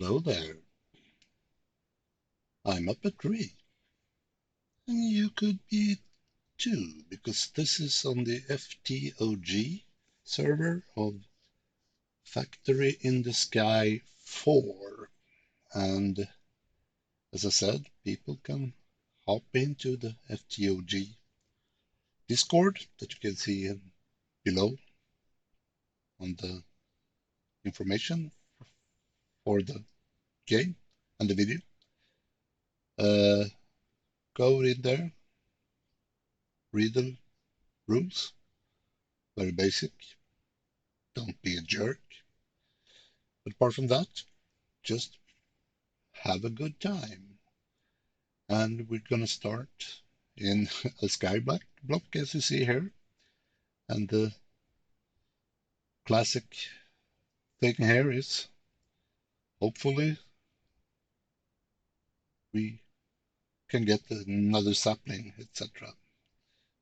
Hello there. I'm up at 3. And you could be too, because this is on the FTOG server of Factory in the Sky 4. And as I said, people can hop into the FTOG Discord that you can see below on the information for the game and the video. Go in there, read the rules, very basic. Don't be a jerk. But apart from that, just have a good time. And we're gonna start in a skyblock block, as you see here. And the classic thing here is hopefully we can get another sapling, etc.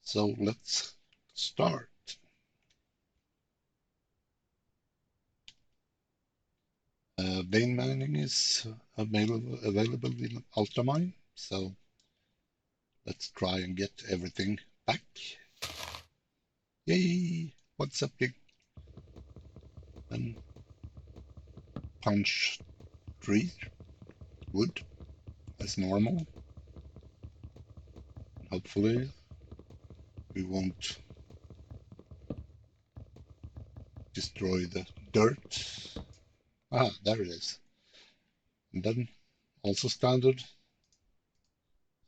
So let's start. Vein mining is available in Ultramine, so let's try and get everything back. Yay! What's up, big? And punch 3 wood as normal. Hopefully we won't destroy the dirt. Ah, there it is. And then also standard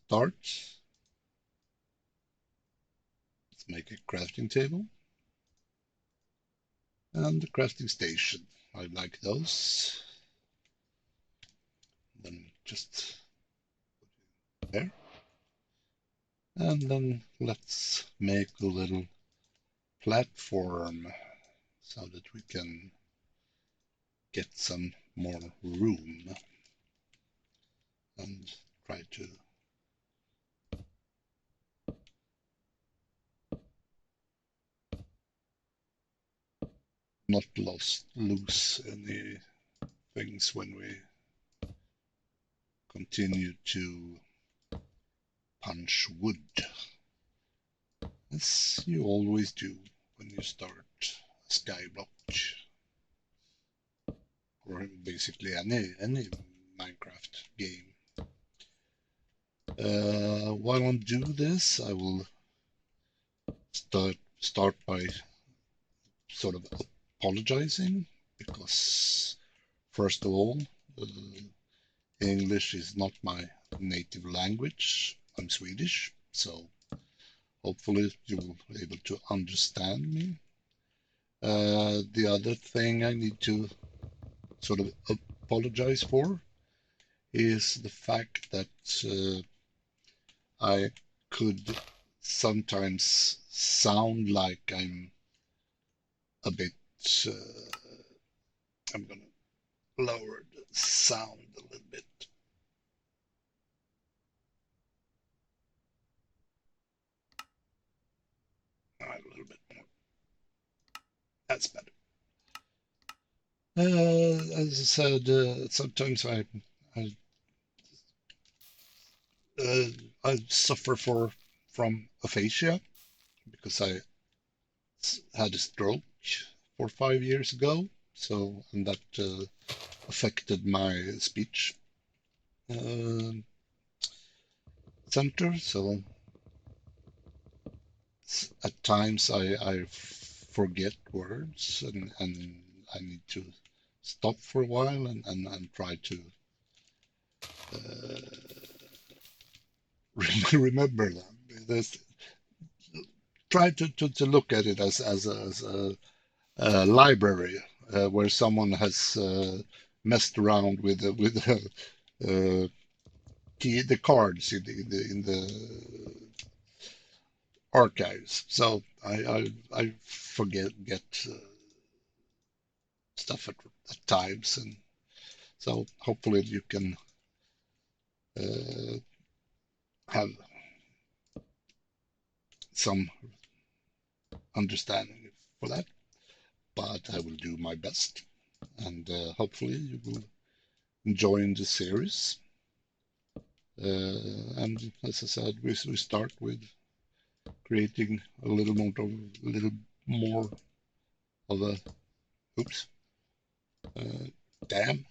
start. Let's make a crafting table. And the crafting station. I like those. Then just put it there. And then let's make a little platform so that we can get some more room and try to not lose any things when we continue to punch wood, as you always do when you start a skyblock, or basically any Minecraft game. While I do this, I will start by sort of apologizing, because first of all, English is not my native language. I'm Swedish, so hopefully you will be able to understand me. The other thing I need to sort of apologize for is the fact that I could sometimes sound like I'm a bit. I'm gonna lower the sound a little bit. A little bit more. That's better. As I said, sometimes I suffer from aphasia because I had a stroke 4 or 5 years ago. So, and that affected my speech center. So at times I forget words, and I need to stop for a while and try to remember them. There's, try to look at it as a library where someone has messed around with the cards in the archives. So I forget stuff at times, and so hopefully you can have some understanding for that. But I will do my best, and hopefully you will enjoying the series. And as I said, we start with creating a little more of a dam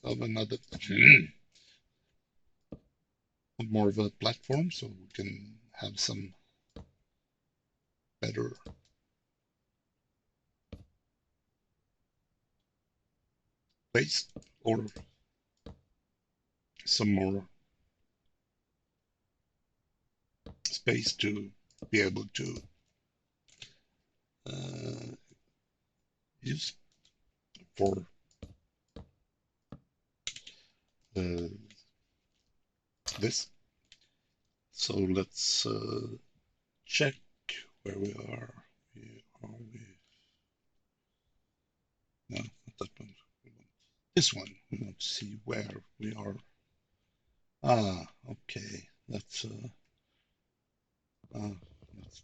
of another more of a platform, so we can have some better space or some more space to be able to use for this. So let's check where we are. Are we? No, not that one. This one. We want to see where we are. Ah, okay. Let's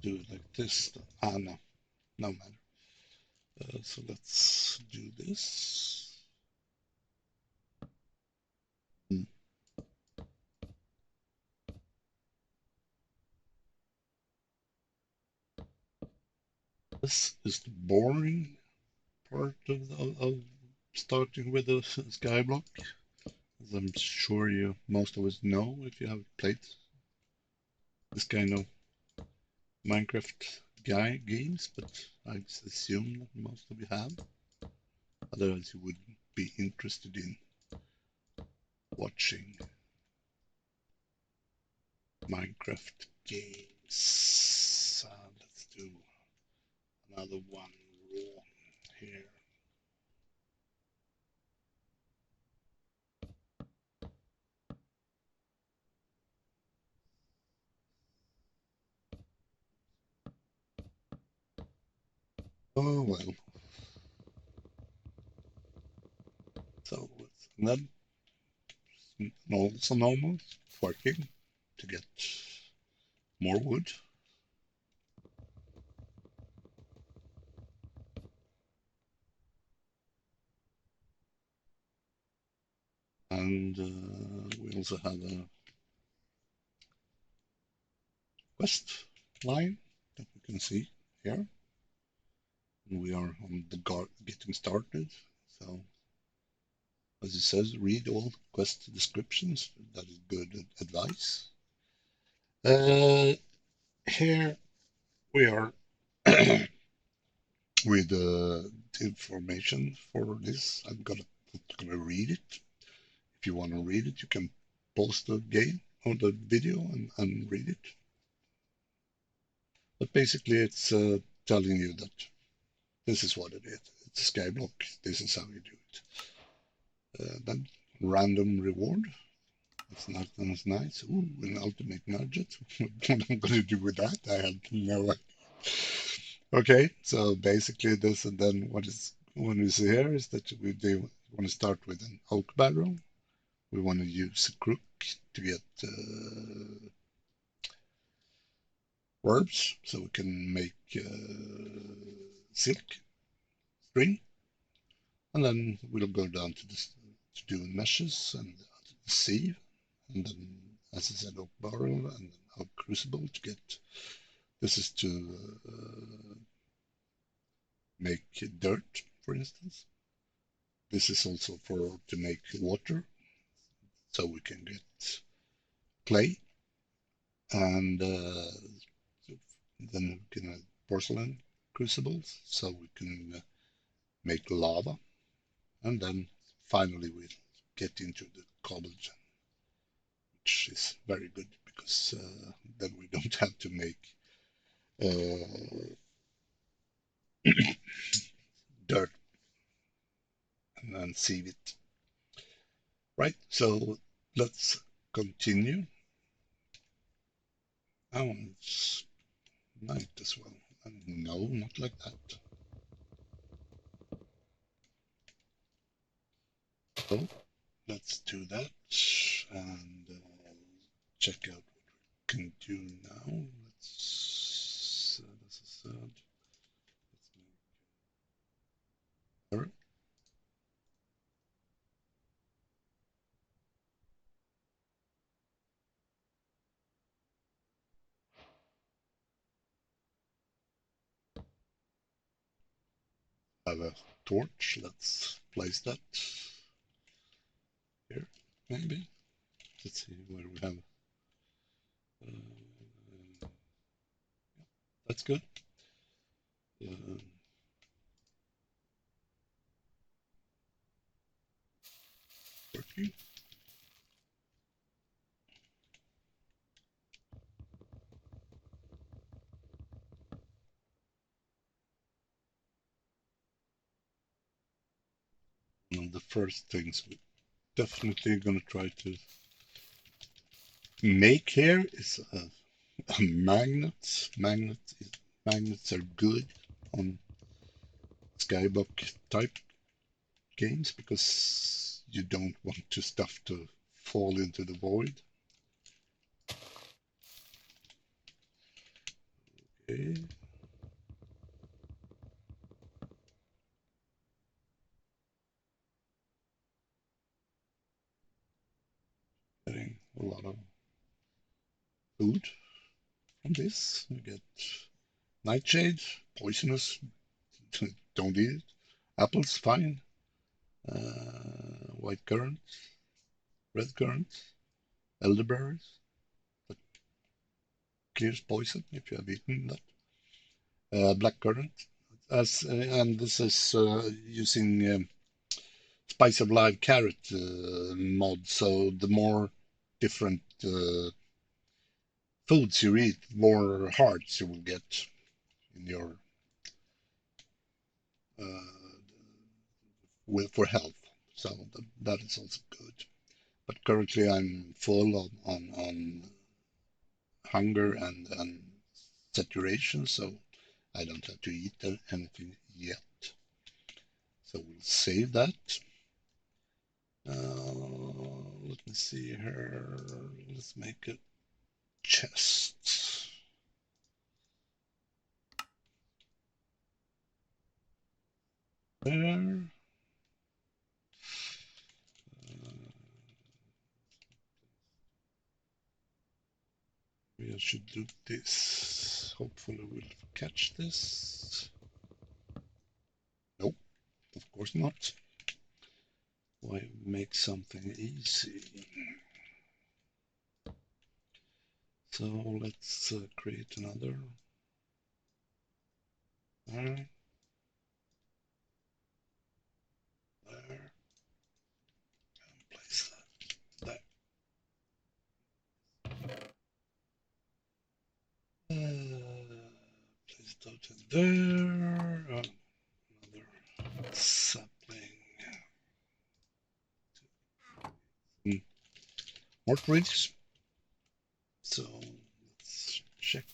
do it like this. Ah, no, no matter. So let's do this. This is the boring part of starting with a skyblock, as I'm sure most of us know if you have played this kind of Minecraft games, but I assume that most of you have. Otherwise, you wouldn't be interested in watching Minecraft games. Let's do another one raw here. Oh well. So and then also normal working to get more wood. And we also have a quest line that we can see here. And we are on the getting started. So as it says, read all quest descriptions. That is good advice. Here we are with the information for this. I'm gonna read it. If you want to read it, you can pause the game or the video and read it. But basically, it's telling you that this is what it is. It's a skyblock. This is how you do it. Then random reward. That's nice. Ooh, an ultimate nugget. What I'm going to do with that, I have no idea. Okay, so basically this, and then what we see here is that we want to start with an oak barrel. We want to use a crook to get verbs, so we can make silk string, and then we'll go down to this to do meshes and sieve, and then as I said, oak barrel and oak crucible to get. This is to make dirt, for instance. This is also to make water, so we can get clay, and then we can have porcelain crucibles, so we can make lava, and then finally we'll get into the cobblestone, which is very good because then we don't have to make dirt and then sieve it. Right, so let's continue. Oh, it's night as well. No, not like that. So let's do that and check out what we can do now. Let's this is let's make have a torch. Let's place that here, maybe. Let's see where we have. That's good. Working. One of the first things we're definitely going to try to make here is a magnet. Magnets are good on skyblock type games because you don't want to stuff to fall into the void. Okay. Getting a lot of food from this. We get nightshade, poisonous, don't eat it. Apples, fine. White currant, red currant, elderberries. That clears poison if you have eaten that. Black currant, and this is using Spice of Life carrot mod. So the more different foods you eat, the more hearts you will get in your for health. So that is also good. But currently I'm full on hunger and saturation, so I don't have to eat anything yet. So we'll save that. Let me see here. Let's make a chest. There. We should do this. Hopefully we'll catch this. Nope, of course not. Why make something easy? So let's create another. There. There. And place that there. Place that in there. Another sapling. More twigs. So let's check.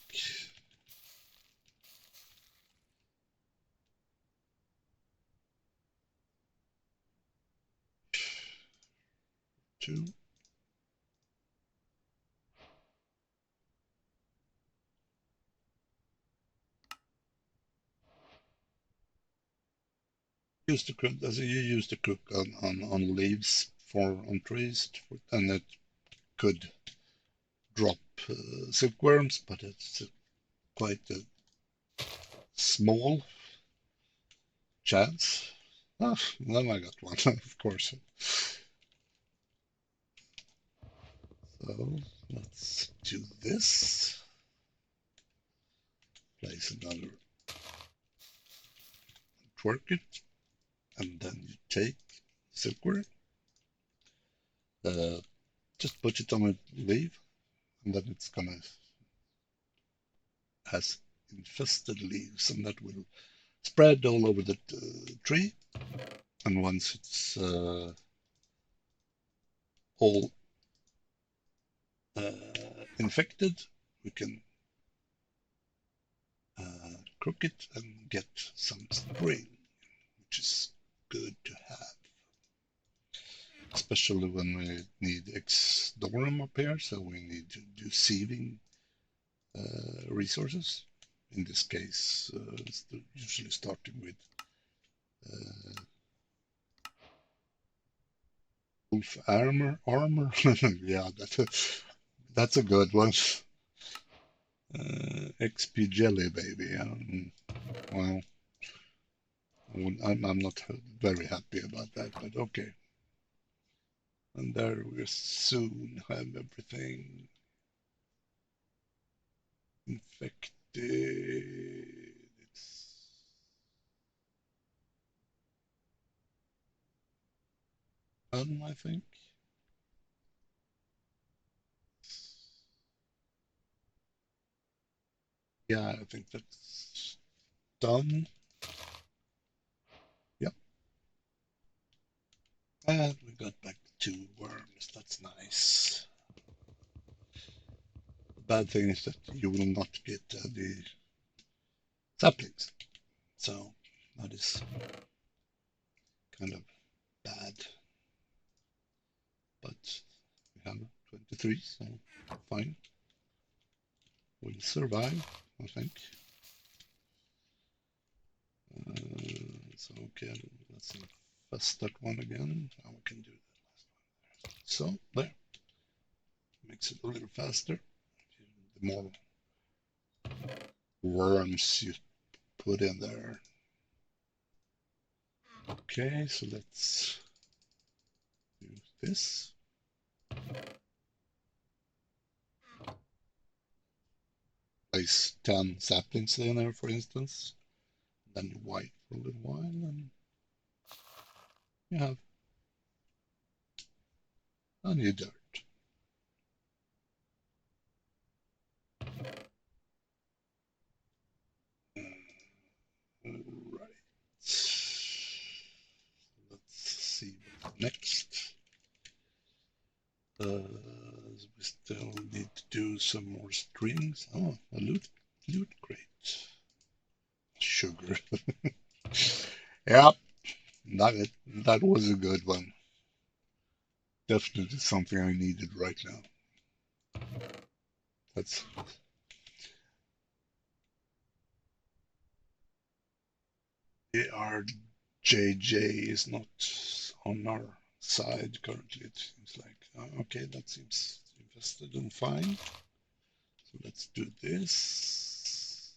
Two. Used to cook as you used to cook on leaves for on trees, and it could drop silkworms, but it's quite a small chance. Ah, then I got one, of course. So let's do this. Place another, twerk it, and then you take silkworm. Just put it on a leaf, and then it's gonna has infested leaves, and that will spread all over the tree. And once it's all infected, we can cook it and get some spring, which is good to have. Especially when we need X-Dorum up here, so we need to do sieving resources. In this case, usually starting with wolf armor. Yeah, that's a good one. XP jelly, baby. Well, I'm not very happy about that, but okay. And there we'll soon have everything infected. It's done, I think. Yeah, I think that's done. Yep. And we got back 2 worms. That's nice. The bad thing is that you will not get the saplings. So that is kind of bad. But we have 23, so fine. We'll survive, I think. So okay, let's infest that one again. Now we can do that last one. So there, makes it a little faster. The more worms you put in there. Okay, so let's do this. Place 10 saplings in there, for instance. Then you wait for a little while, and you have a new dirt. Right. Let's see what's next. We still need to do some more strings. Oh, a loot crate. Sugar. Yeah, that was a good one. Definitely something I needed right now. That's ARJJ is not on our side currently. It seems like okay, that seems invested and fine. So let's do this.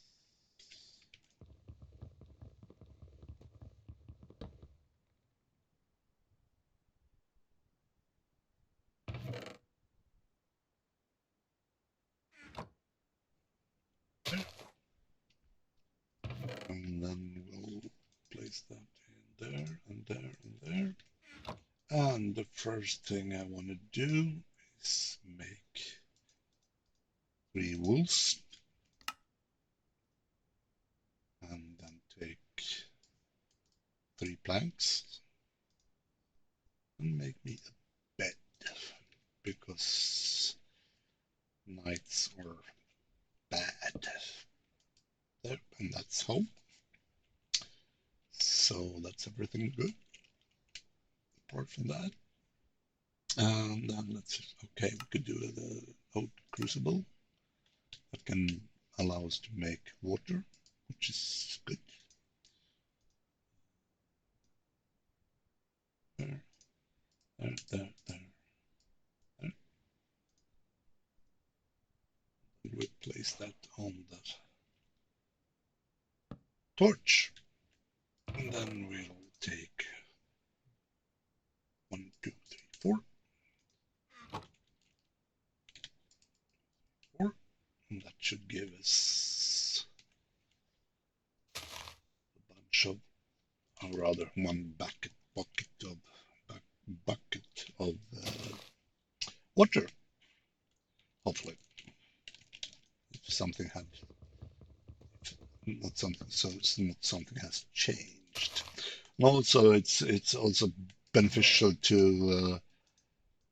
And then we'll place that in there and there and there. And the first thing I want to do is make 3 wools. And then take 3 planks and make me a bed, because nights are bad. There, and that's home. So that's everything good apart from that. And then let's, okay, we could do the oat crucible that can allow us to make water, which is good. There, there, there, there, there. And we place that on the torch. And then we'll take 1, 2, 3, 4. 4. And that should give us a bunch of, or rather one bucket of water, hopefully. If something had, not something, so it's not something has changed. And also, it's also beneficial to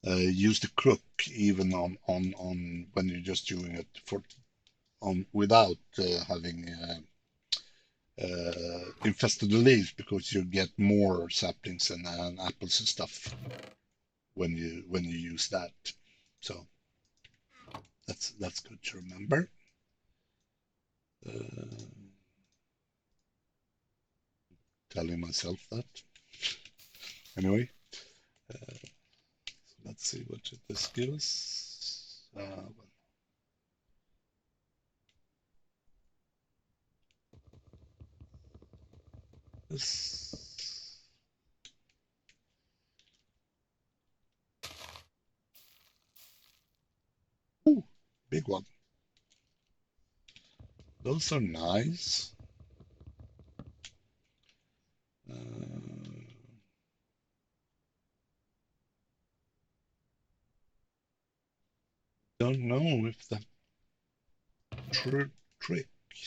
use the crook even on when you're just doing it for without having infested the leaves, because you get more saplings and apples and stuff when you use that. So that's good to remember. Telling myself that. Anyway, let's see what this gives. Well, this. Ooh, big one. Those are nice. Don't know if that trick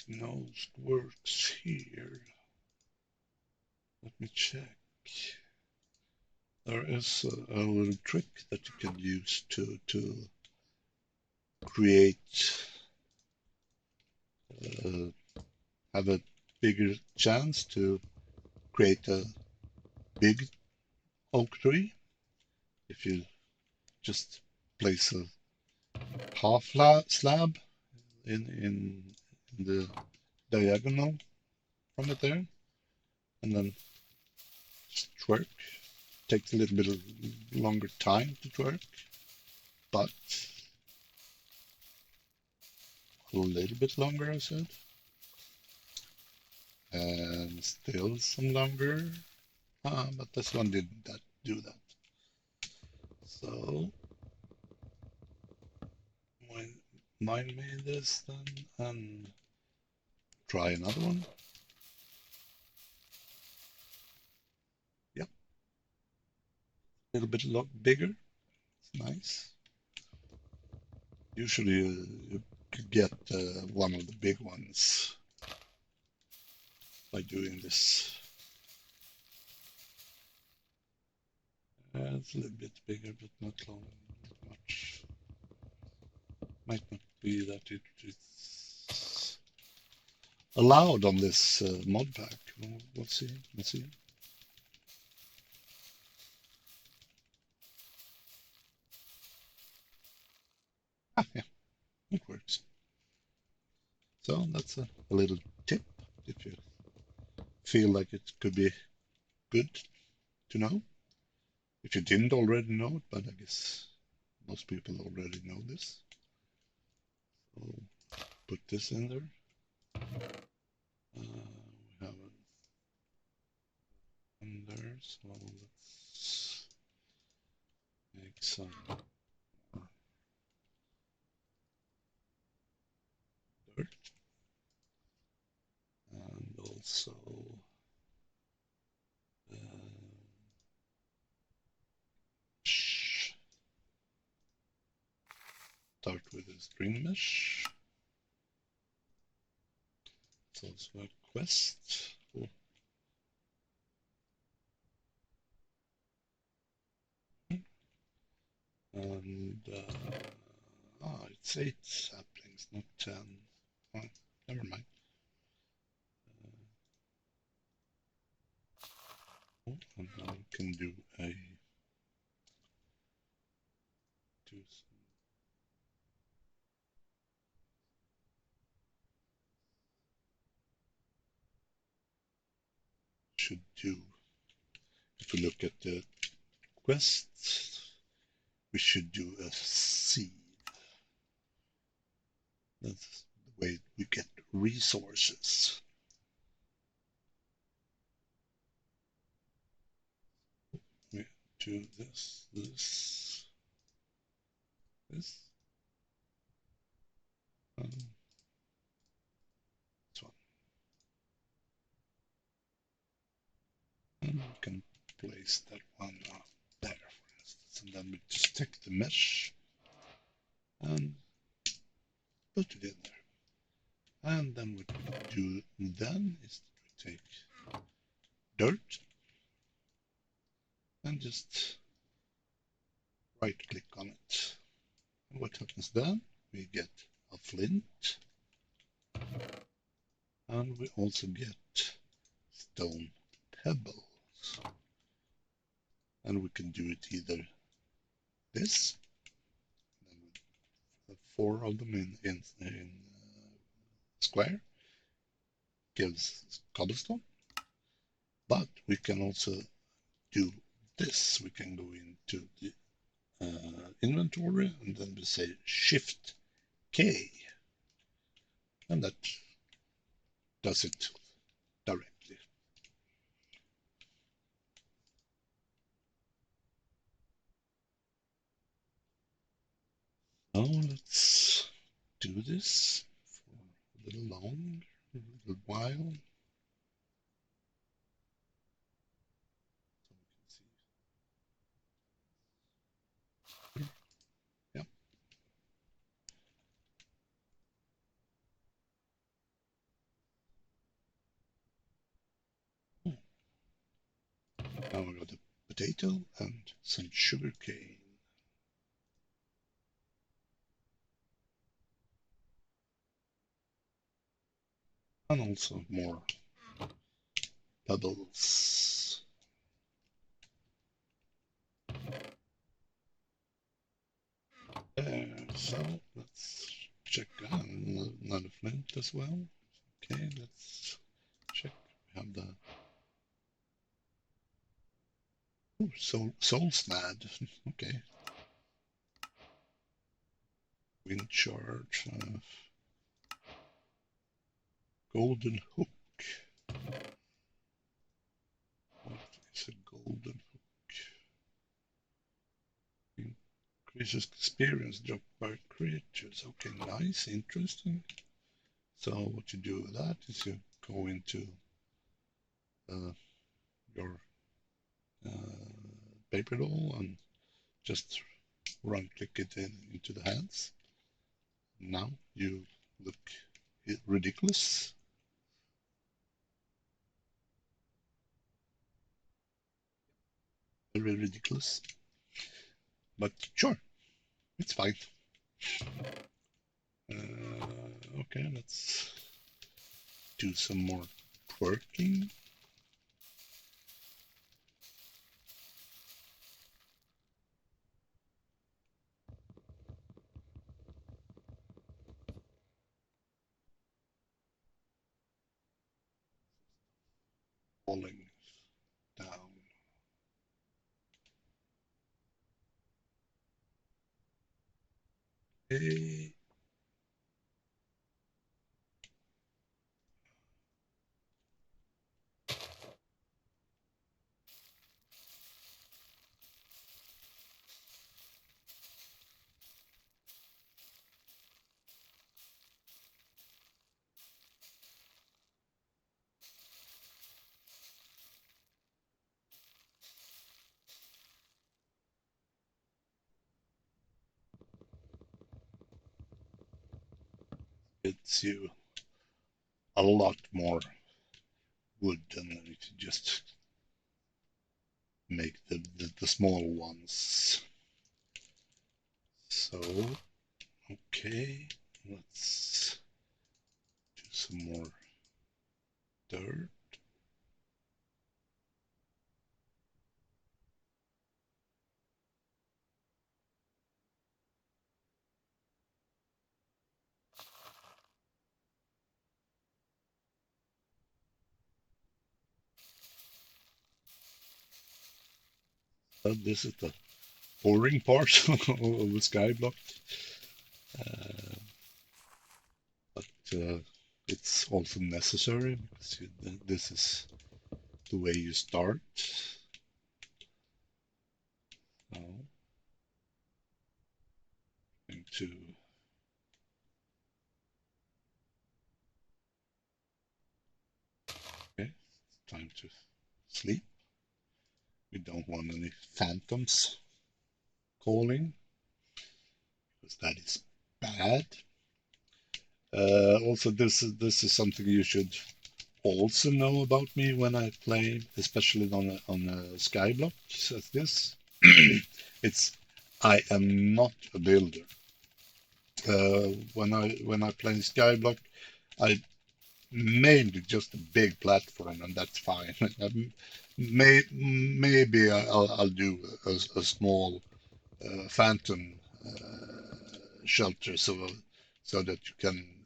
knows works here. Let me check. There is a little trick that you can use to create, have a bigger chance to create a big oak tree. If you just place a half slab in the diagonal from it there, and then just twerk. Takes a little bit of longer time to twerk, but a little bit longer, I said. And still some longer. But this one didn't do that. So mind me this then and try another one. Yep. A little bit bigger. It's nice. Usually you could get one of the big ones by doing this. It's a little bit bigger, but not much. Might not be that it's allowed on this mod pack. We'll see. Let's see. Yeah, it works. So that's a little tip if you feel like it could be good to know. If you didn't already know it, but I guess most people already know this. So put this in there. We have it in there, so let's make some dirt and also start with a string mesh. It's also a quest. Oh. And it's 8 saplings, not 10. Oh, never mind. And now we can do should do, if we look at the quest, we should do a seed. That's the way we get resources. We do this. This one. And we can place that one there, for instance, and then we just take the mesh and put it in there. And then what we do then is we take dirt and just right click on it. And what happens then? We get a flint, and we also get stone pebbles. And we can do it either this, then we have 4 of them in square, gives cobblestone. But we can also do this. We can go into the inventory and then we say Shift K, and that does it directly. Now let's do this for a little longer, a little while. Yeah. Now we got a potato and some sugar cane. And also more pebbles. So let's check another flint as well. Okay, let's check. We have the soul snad. Okay. Wind charge. Golden hook. What is a golden hook? Increases experience dropped by creatures. Okay, nice, interesting. So what you do with that is you go into your paper doll and just right click it into the hands. Now you look ridiculous. Very ridiculous. But sure, it's fine. Okay, let's do some more twerking. Falling down. Okay. It's you a lot more wood than if you just make the small ones. So, okay, let's do some more dirt. This is the boring part of the skyblock. But it's also necessary because this is the way you start. Now, going to okay, it's time to sleep. We don't want any phantoms calling because that is bad. Also, this is something you should also know about me when I play, especially on a skyblock such as this. It's I am not a builder. When I play skyblock, I mainly just a big platform, and that's fine. Maybe I'll do a small phantom shelter so that you can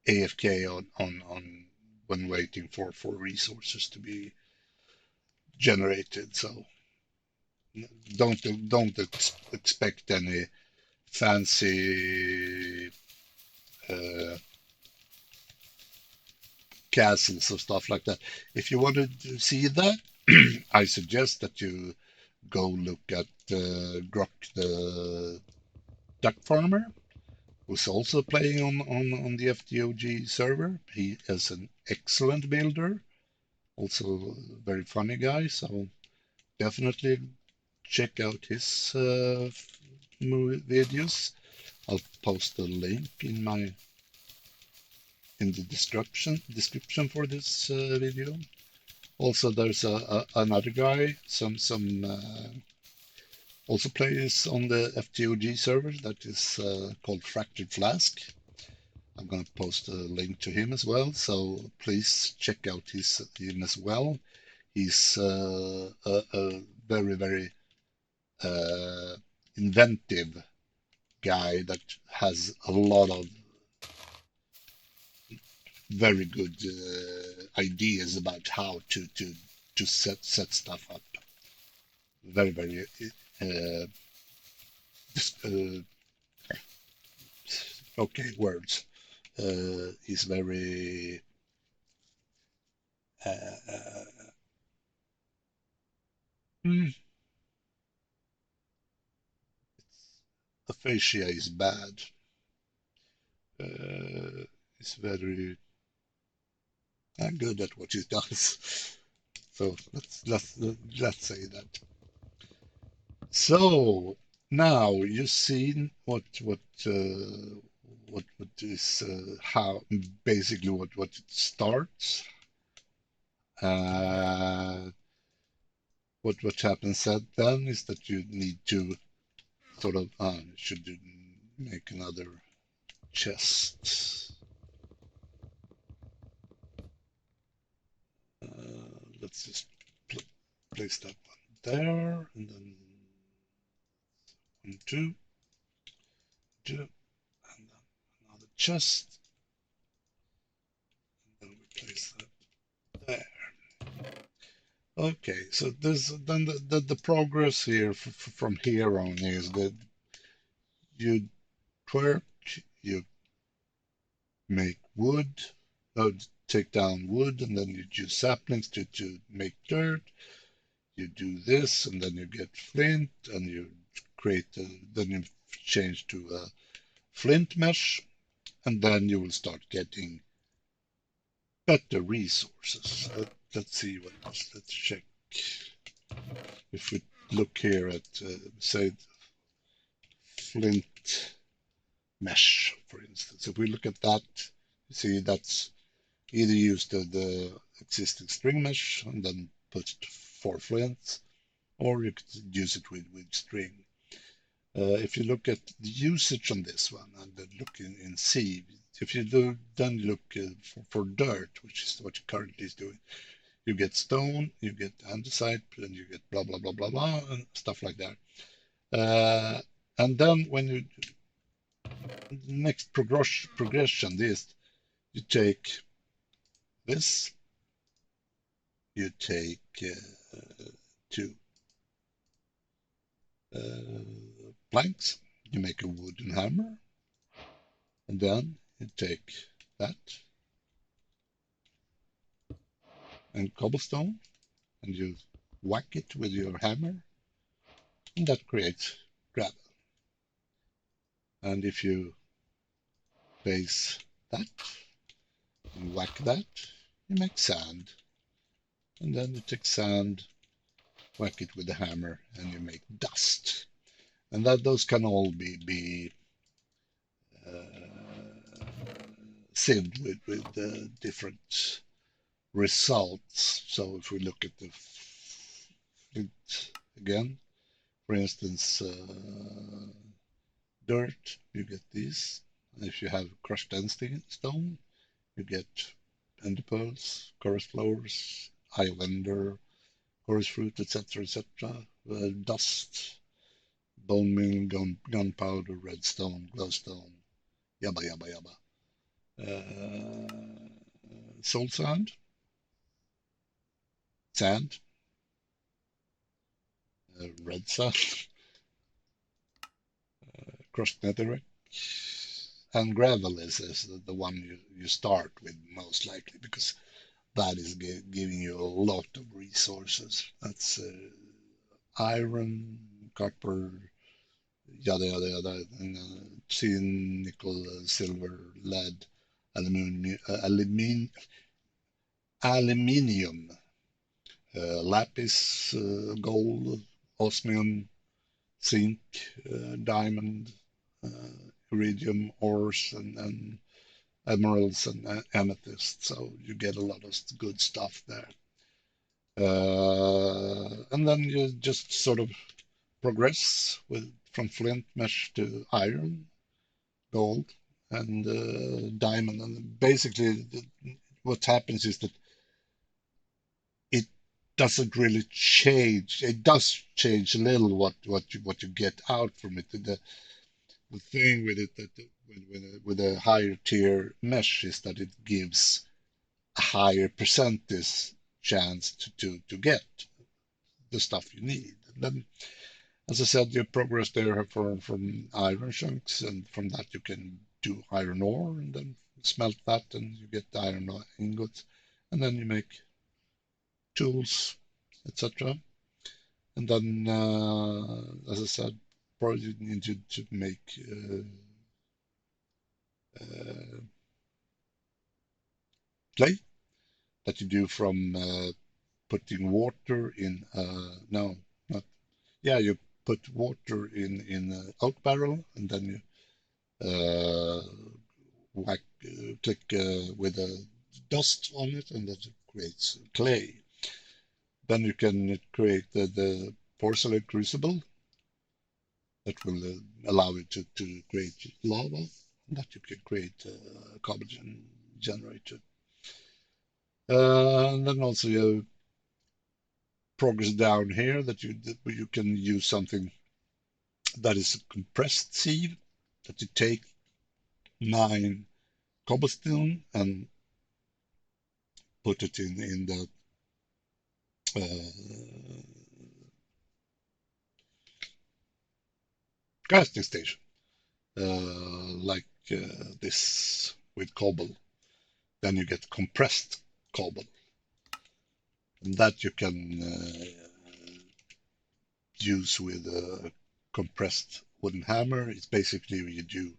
AFK on when waiting for resources to be generated. So don't expect any fancy uh, castles or stuff like that. If you wanted to see that, I suggest that you go look at Grok, the duck farmer who's also playing on the FTOG server. He is an excellent builder, also a very funny guy, so definitely check out his movie videos. I'll post a link in the description for this video. Also, there's another guy, some also plays on the FTOG server that is called Fractured Flask. I'm going to post a link to him as well, so please check out him as well. He's a very uh, inventive guy that has a lot of very good ideas about how to set stuff up. Very uh, uh, okay words. He's very hmm, aphasia is bad. He's very good at what he does. So let's say that. So now you've seen what is how basically what it starts. Uh, what happens then is that you need to sort of should you make another chest. Let's just place that one there, and then 1, 2, 2, and then another chest, and then we place that there. Okay, so this then the progress here from here on is that you twerk, you make wood, take down wood, and then you use saplings to make dirt. You do this, and then you get flint, and you then you change to a flint mesh, and then you will start getting better resources. Let's see what else. Let's check. If we look here at, say, flint mesh, for instance, if we look at that, you see that's either use the existing string mesh and then put 4 flints, or you could use it with string. If you look at the usage on this one and then look in C, if you then look for dirt, which is what you currently is doing, you get stone, you get andesite, and you get blah blah blah blah blah and stuff like that. And then when you next progression is you take this, you take 2 planks, you make a wooden hammer, and then you take that and cobblestone and you whack it with your hammer, and that creates gravel. And if you place that and whack that, you make sand. And then you take sand, whack it with the hammer, and you make dust. And those can all be sieved with different results. So if we look at the flint again, for instance, dirt, you get these. And if you have crushed stone, you get ender pearls, chorus flowers, eye of ender, chorus fruit, etc., etc. Dust, bone meal, gunpowder, redstone, glowstone, yabba yabba yabba. Soul sand, red sand, crushed netherrack, and gravel is the one you start with most likely because that is giving you a lot of resources. That's iron, copper, yada yada yada, and, tin, nickel, silver, lead, aluminium, lapis, gold, osmium, zinc, diamond, iridium, ores, and emeralds and amethyst. So you get a lot of good stuff there. And then you just sort of progress with from flint mesh to iron, gold, and diamond. And basically, what happens is that it doesn't really change. It does change a little what you get out from it. The thing with it that with a higher tier mesh is that it gives a higher percentage chance to get the stuff you need. And then, as I said, you progress there from iron chunks, and from that you can do iron ore, and then smelt that, and you get the iron ingots, and then you make tools, etc. And then, as I said, probably you need to make uh, clay that you do from putting water in. No, not yeah. You put water in an oak barrel, and then you uh, whack, click with a dust on it, and that creates clay. Then you can create the porcelain crucible that will allow you to create lava, that you can create a carbon generator. And then also you progress down here that you can use something that is a compressed sieve, that you take 9 cobblestone and put it in the casting station, like this with cobble. Then you get compressed cobble, and that you can use with a compressed wooden hammer. It's basically you do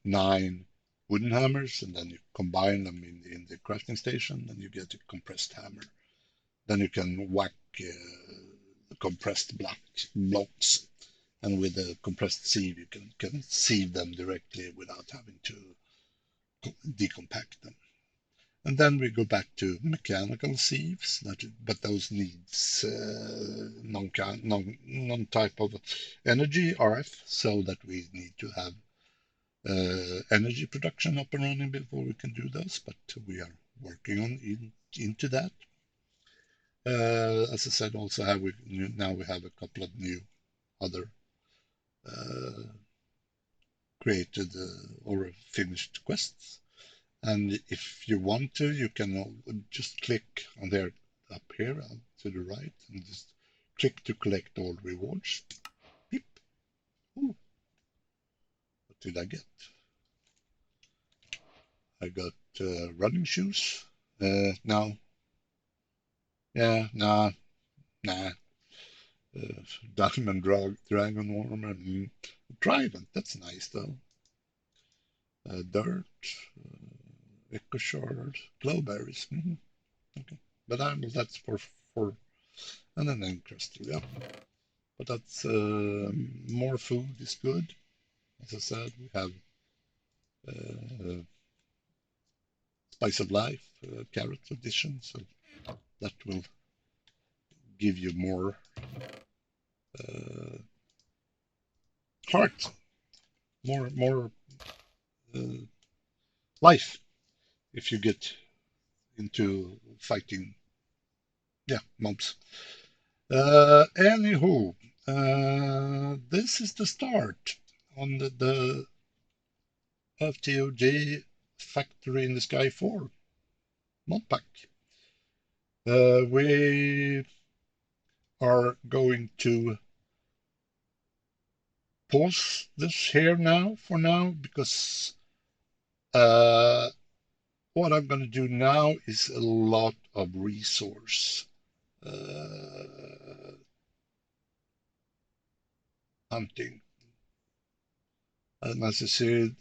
9 wooden hammers, and then you combine them in the crafting station, and you get a compressed hammer. Then you can whack compressed blocks, and with a compressed sieve you can sieve them directly without having to decompact them. And then we go back to mechanical sieves, but those needs non type of energy RF, so that we need to have energy production up and running before we can do those. But we are working on into that. As I said, also now we have a couple of new other created or finished quests. And if you want to, you can just click on there up here to the right, and just click to collect all rewards. Beep. Ooh. What did I get? I got running shoes. No. Yeah, nah. Diamond dragon armor and trident. That's nice though. Dirt, echo shard, glowberries. Okay, but that's for and then crystal. Yeah, but that's more food is good. As I said, we have uh, spice of life, carrot addition, so that will give you more uh, heart, more uh, life if you get into fighting, yeah, mobs. Anywho, this is the start on the FTOG Factory in the Sky 4 mod pack. We are going to pause this here now for now, because what I'm going to do now is a lot of resource hunting. And as you see,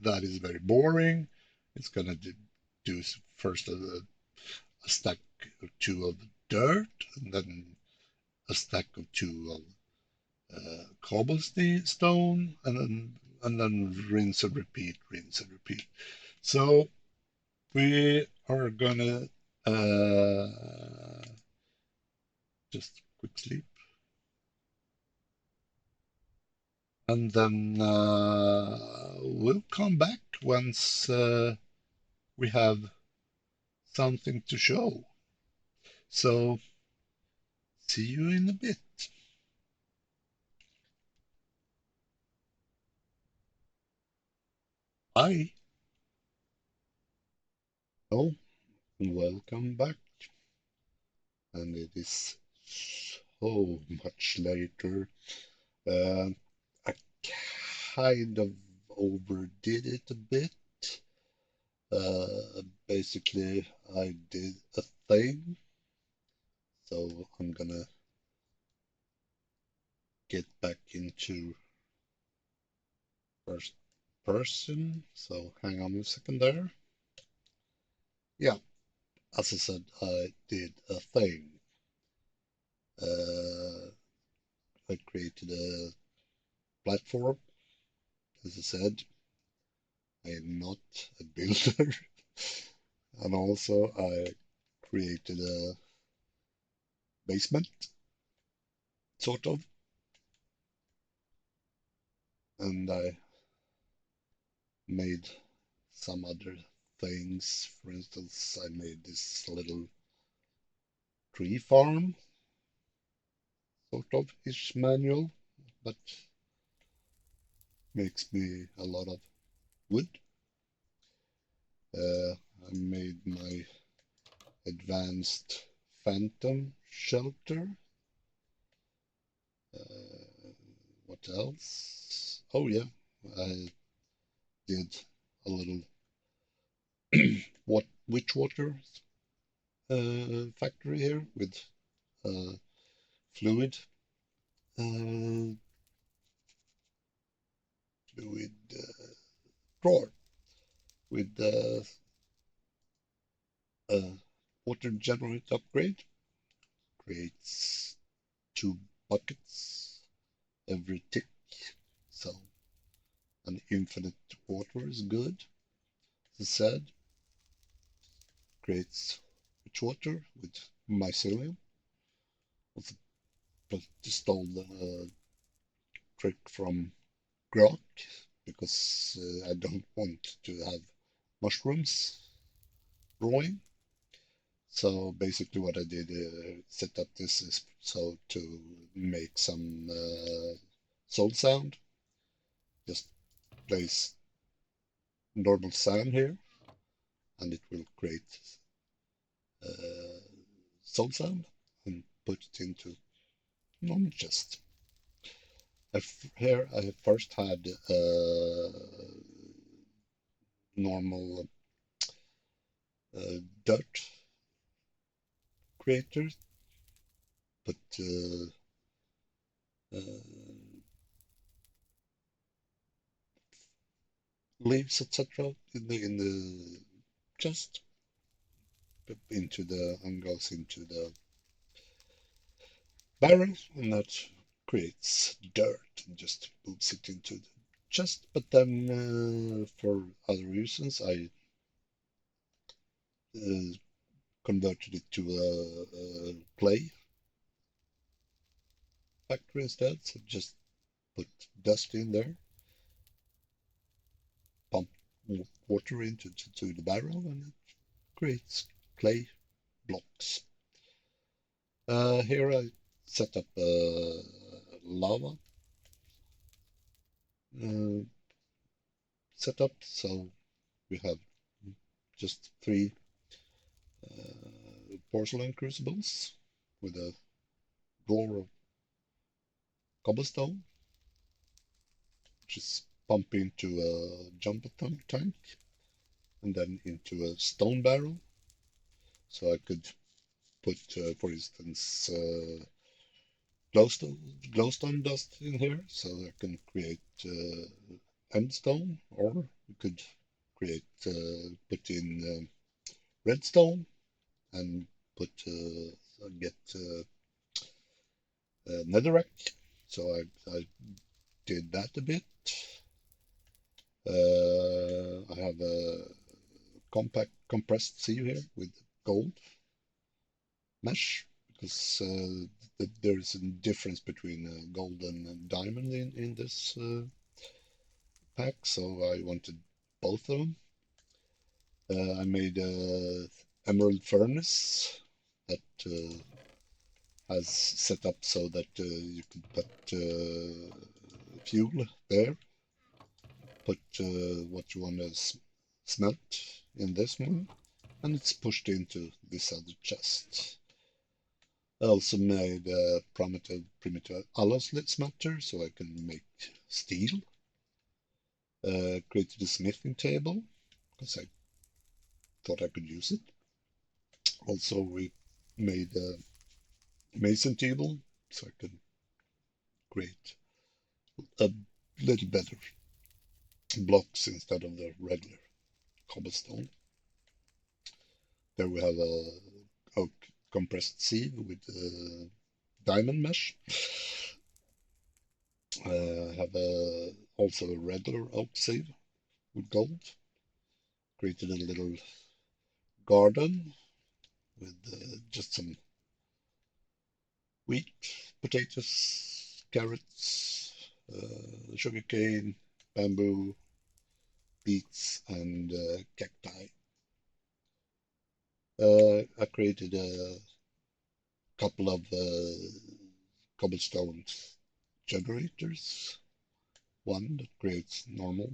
that is very boring. It's gonna do first a stack or two of dirt, and then a stack or two of cobblestone, and then rinse and repeat, rinse and repeat. So we are gonna just quick sleep, and then we'll come back once we have something to show. So see you in a bit. Bye. Oh, welcome back. And it is so much later. Uh, I kind of overdid it a bit. Basically, I did a thing, so I'm gonna get back into first person. So hang on a second there. Yeah, as I said, I did a thing. I created a platform. As I said, I am not a builder. And also I created a basement, sort of, and I made some other things. For instance, I made this little tree farm, sort of ish manual, but makes me a lot of wood. I made my advanced phantom shelter. Uh, what else? Oh yeah, I did a little witch water factory here with fluid uh, fluid drawer with water generate upgrade. Creates 2 buckets every tick, so an infinite water is good. As I said, creates witch water with mycelium. Also stole the trick from Grok because I don't want to have mushrooms growing. So basically what I did set up this is so to make some soul sound. Just place normal sound here and it will create uh, soul sound and put it into normal chest. Here I first had normal dirt creator, but leaves etc. in the chest into the and goes into the barrel, and that creates dirt and just moves it into the chest. But then for other reasons I converted it to a clay factory instead. So just put dust in there, pump water into to the barrel, and it creates clay blocks. Here I set up lava uh, setup, so we have just 3 porcelain crucibles with a drawer of cobblestone, which is pumped into a jumper tank and then into a stone barrel. So I could put, for instance, glowstone dust in here, so I can create endstone, or you could create put in redstone and put get netherrack. So I did that a bit. I have a compact compressed sieve here with gold mesh, because there is a difference between gold and diamond in this pack, so I wanted both of them. I made a emerald furnace that has set up so that you can put fuel there, put what you want to smelt in this one, and it's pushed into this other chest. I also made a primitive alloy smelter so I can make steel. Created a smithing table because I thought I could use it. Also, we made a mason table so I could create a little better blocks instead of the regular cobblestone. There we have a oak compressed sieve with diamond mesh. Have also a regular oak sieve with gold. Created a little garden with just some wheat, potatoes, carrots, sugarcane, bamboo, beets, and cacti. I created a couple of cobblestone generators. One that creates normal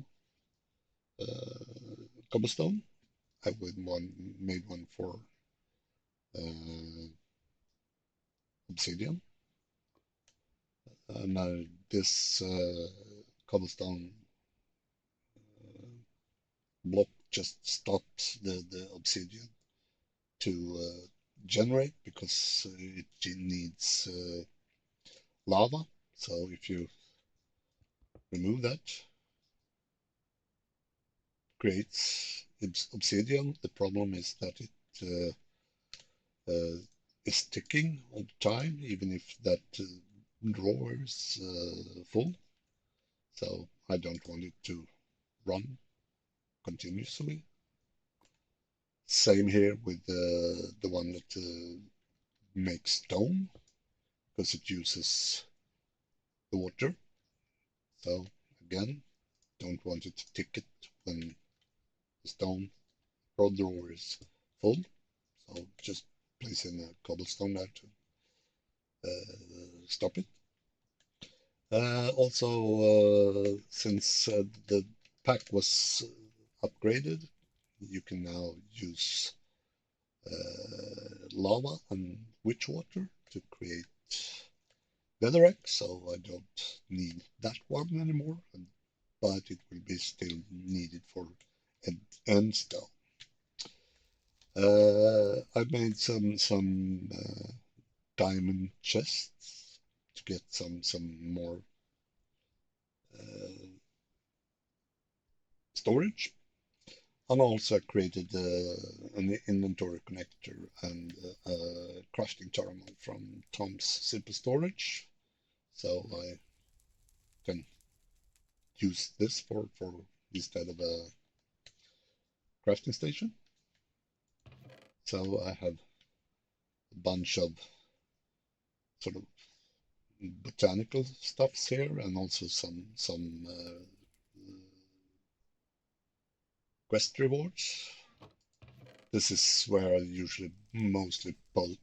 cobblestone. I made one for obsidian. Now this cobblestone block just stops the obsidian to generate, because it needs lava. So if you remove that, creates obsidian. The problem is that it is ticking all the time, even if that drawer is full. So I don't want it to run continuously. Same here with the one that makes stone, because it uses the water. So again, don't want it to tick it when the stone or drawer is full. So just place in a cobblestone there to stop it. Also, since the pack was upgraded, you can now use lava and witch water to create netherrack, so I don't need that one anymore, but it will be still needed for endstone. I made some diamond chests to get some more storage, and also created an inventory connector and a crafting terminal from Tom's Simple Storage, so I can use this for instead of a crafting station. So I have a bunch of sort of botanical stuffs here, and also some quest rewards. This is where I usually mostly put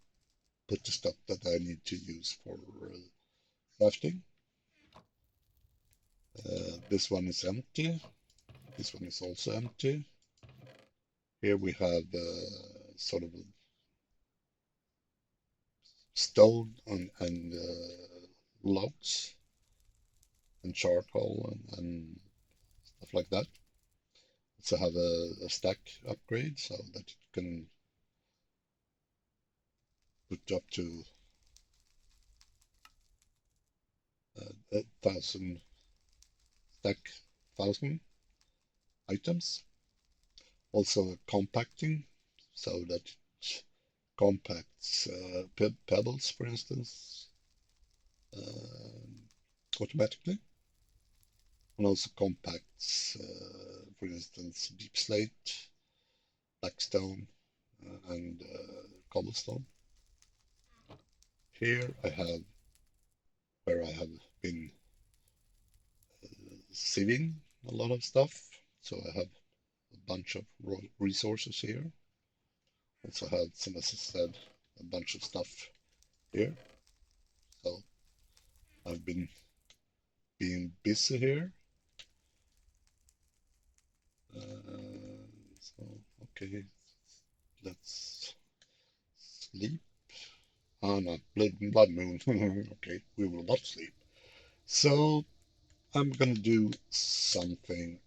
the stuff that I need to use for crafting. This one is empty. This one is also empty. Here we have sort of stone and logs and charcoal and stuff like that. Also have a stack upgrade so that it can put up to 1,000 stack 1,000 items. Also compacting, so that it compacts pebbles, for instance, automatically, and also compacts, for instance, deep slate, blackstone, and cobblestone. Here I have where I have been sieving a lot of stuff, so I have a bunch of raw resources here. Also had some, as I said, a bunch of stuff here. So I've been being busy here. So okay, let's sleep. Ah no, blood moon. Okay, we will not sleep. So I'm gonna do something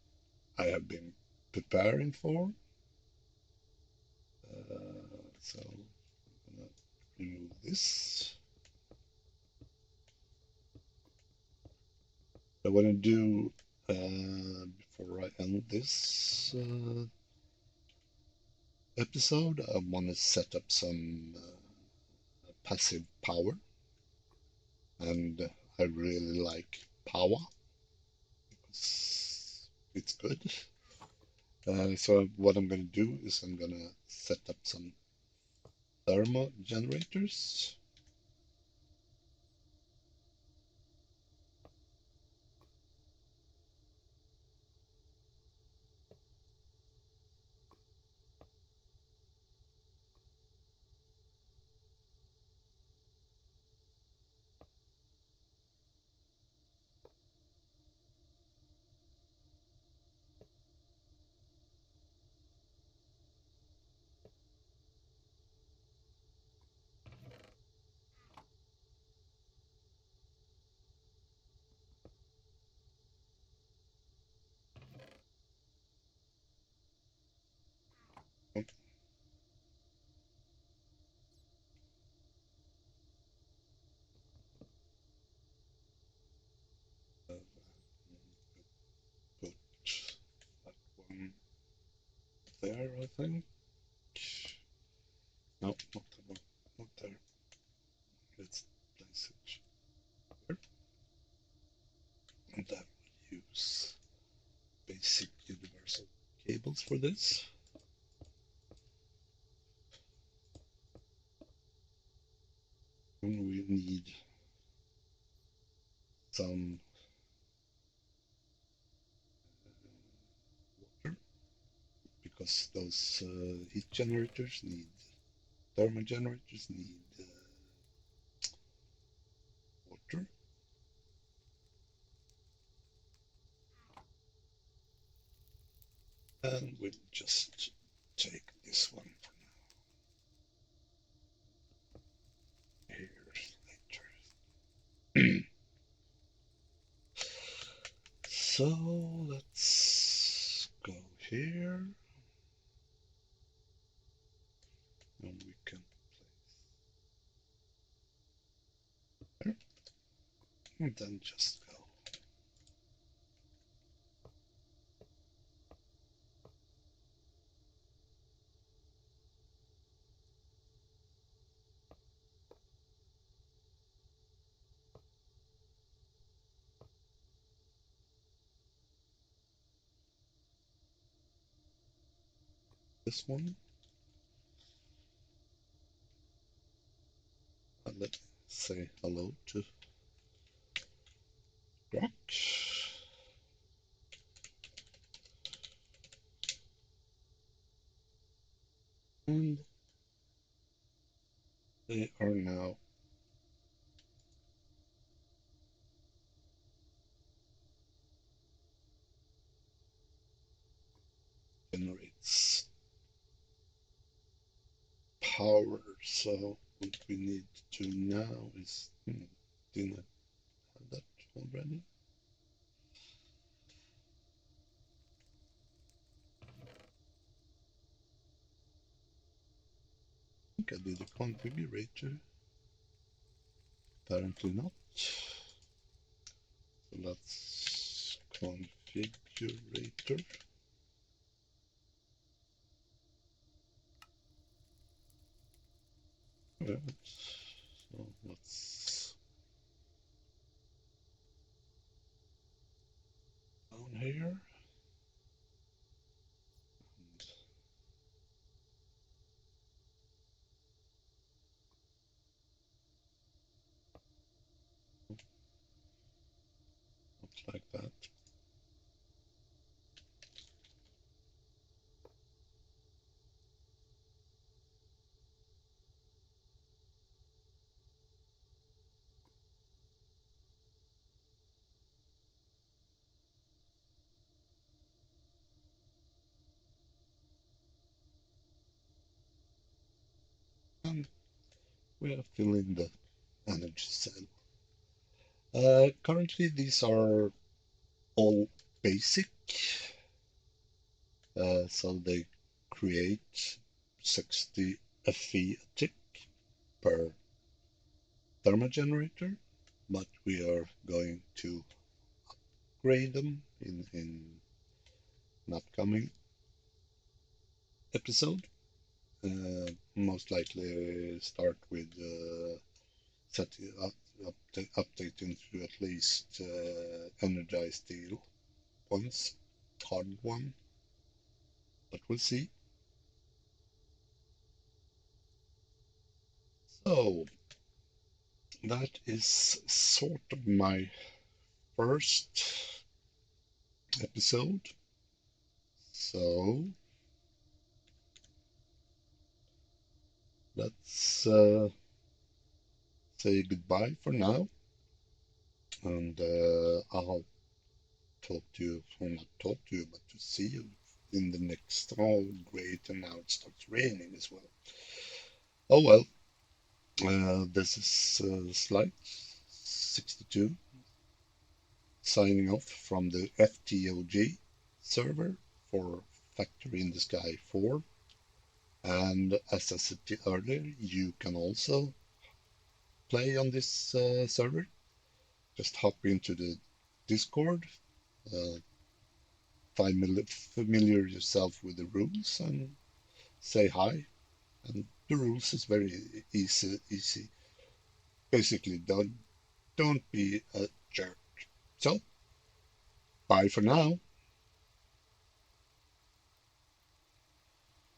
I have been preparing for. So I'm gonna remove this. I want to do before I end this episode, I want to set up some passive power, and I really like power because it's good. So what I'm going to do is I'm going to set up some thermal generators. Uh, Put that one there, I think. No, not that one, not there. Let's place it here. And that will use basic universal cables for this. And we need some water because those heat generators need, thermal generators need water. And we'll just take this one for now. Here later. So let's go here. And we can place there. And then just go. This one. And let's say hello to Grok. And they are now generates power. So what we need to now is, didn't I have that already? I think I did a configurator. Apparently not. So let's configurator. Right. So let's down here. And looks like that. And we are filling the energy cell. Currently, these are all basic, so they create 60 FE a tick per thermogenerator, but we are going to upgrade them in an upcoming episode. Most likely start with setting up, updating to at least energized steel points, hard one, but we'll see. So that is sort of my first episode. So let's say goodbye for now, and I'll talk to you, or not talk to you, but to see you in the next. Oh, great! And now it starts raining as well. Oh well, this is slide 62, signing off from the FTOG server for Factory in the Sky 4. And as I said earlier, you can also play on this server. Just hop into the Discord, uh, familiar yourself with the rules, and say hi. And the rules is very easy. Basically, don't be a jerk. So, bye for now.